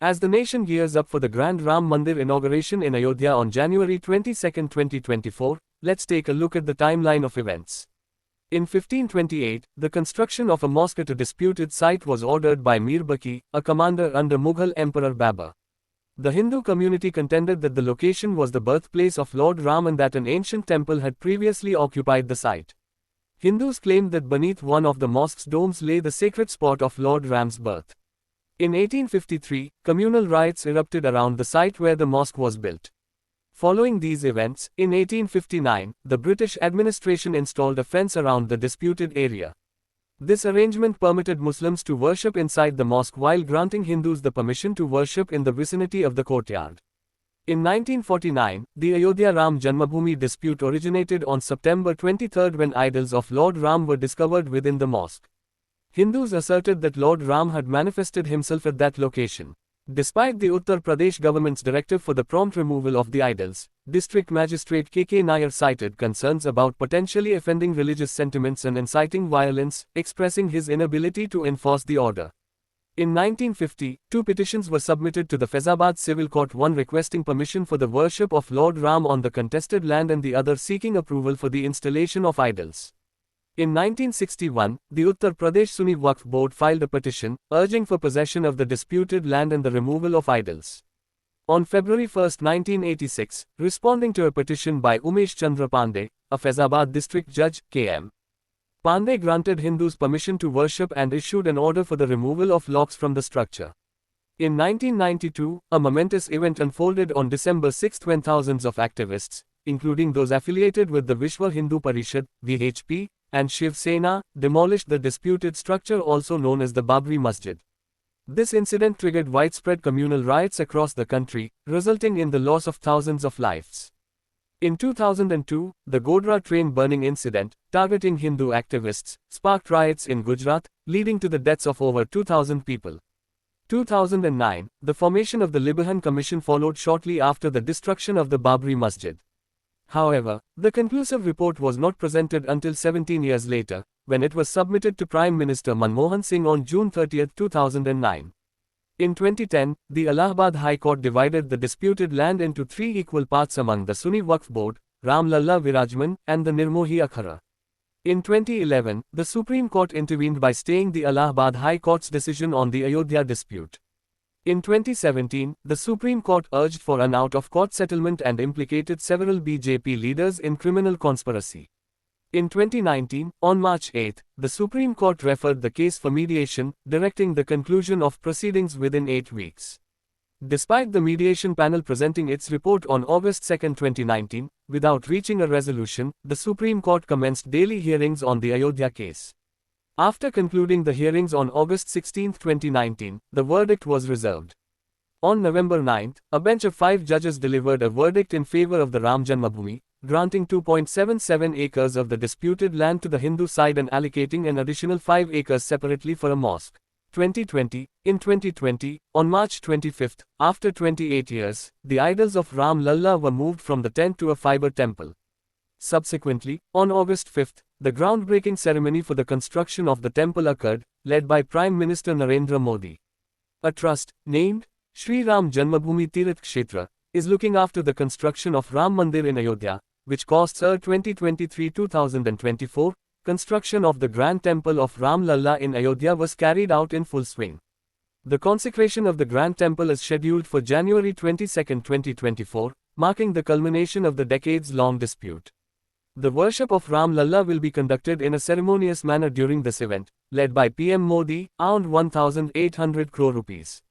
As the nation gears up for the grand Ram Mandir inauguration in Ayodhya on January 22, 2024, let's take a look at the timeline of events. In 1528, the construction of a mosque at a disputed site was ordered by Mir Baqi, a commander under Mughal Emperor Babur. The Hindu community contended that the location was the birthplace of Lord Ram and that an ancient temple had previously occupied the site. Hindus claimed that beneath one of the mosque's domes lay the sacred spot of Lord Ram's birth. In 1853, communal riots erupted around the site where the mosque was built. Following these events, in 1859, the British administration installed a fence around the disputed area. This arrangement permitted Muslims to worship inside the mosque while granting Hindus the permission to worship in the vicinity of the courtyard. In 1949, the Ayodhya Ram Janmabhoomi dispute originated on September 23 when idols of Lord Ram were discovered within the mosque. Hindus asserted that Lord Ram had manifested himself at that location. Despite the Uttar Pradesh government's directive for the prompt removal of the idols, District Magistrate K. Nair cited concerns about potentially offending religious sentiments and inciting violence, expressing his inability to enforce the order. In 1950, two petitions were submitted to the Faizabad Civil Court, one requesting permission for the worship of Lord Ram on the contested land and the other seeking approval for the installation of idols. In 1961, the Uttar Pradesh Sunni Waqf Board filed a petition, urging for possession of the disputed land and the removal of idols. On February 1, 1986, responding to a petition by Umesh Chandra Pandey, a Faizabad district judge, K.M. Pandey granted Hindus permission to worship and issued an order for the removal of locks from the structure. In 1992, a momentous event unfolded on December 6 when thousands of activists, including those affiliated with the Vishwa Hindu Parishad, VHP, and Shiv Sena, demolished the disputed structure also known as the Babri Masjid. This incident triggered widespread communal riots across the country, resulting in the loss of thousands of lives. In 2002, the Godhra train burning incident, targeting Hindu activists, sparked riots in Gujarat, leading to the deaths of over 2,000 people. 2009, the formation of the Libahan Commission followed shortly after the destruction of the Babri Masjid. However, the conclusive report was not presented until 17 years later, when it was submitted to Prime Minister Manmohan Singh on June 30, 2009. In 2010, the Allahabad High Court divided the disputed land into three equal parts among the Sunni Waqf Board, Ram Lalla Virajman, and the Nirmohi Akhara. In 2011, the Supreme Court intervened by staying the Allahabad High Court's decision on the Ayodhya dispute. In 2017, the Supreme Court urged for an out-of-court settlement and implicated several BJP leaders in criminal conspiracy. In 2019, on March 8, the Supreme Court referred the case for mediation, directing the conclusion of proceedings within 8 weeks. Despite the mediation panel presenting its report on August 2, 2019, without reaching a resolution, the Supreme Court commenced daily hearings on the Ayodhya case. After concluding the hearings on August 16, 2019, the verdict was reserved. On November 9, a bench of 5 judges delivered a verdict in favor of the Ram Janmabhoomi, granting 2.77 acres of the disputed land to the Hindu side and allocating an additional 5 acres separately for a mosque. 2020, in 2020, on March 25, after 28 years, the idols of Ram Lalla were moved from the tent to a fiber temple. Subsequently, on August 5, the groundbreaking ceremony for the construction of the temple occurred, led by Prime Minister Narendra Modi. A trust, named Shri Ram Janmabhoomi Tirath Kshetra, is looking after the construction of Ram Mandir in Ayodhya, which costs 2023-2024. Construction of the Grand Temple of Ram Lalla in Ayodhya was carried out in full swing. The consecration of the Grand Temple is scheduled for January 22, 2024, marking the culmination of the decades-long dispute. The worship of Ram Lalla will be conducted in a ceremonious manner during this event, led by PM Modi, around 1,800 crore rupees.